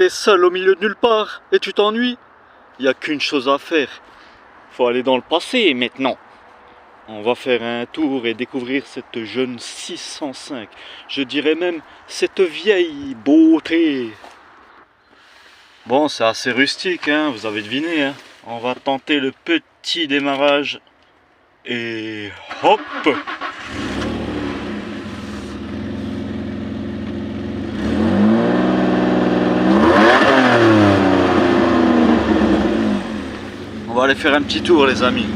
t'es seul au milieu de nulle part et tu t'ennuies, il n'y a qu'une chose à faire. Faut aller dans le passé maintenant. On va faire un tour et découvrir cette jeune 605. Je dirais même cette vieille beauté. Bon, c'est assez rustique, hein, vous avez deviné. Hein. On va tenter le petit démarrage. Et hop! On va aller faire un petit tour, les amis.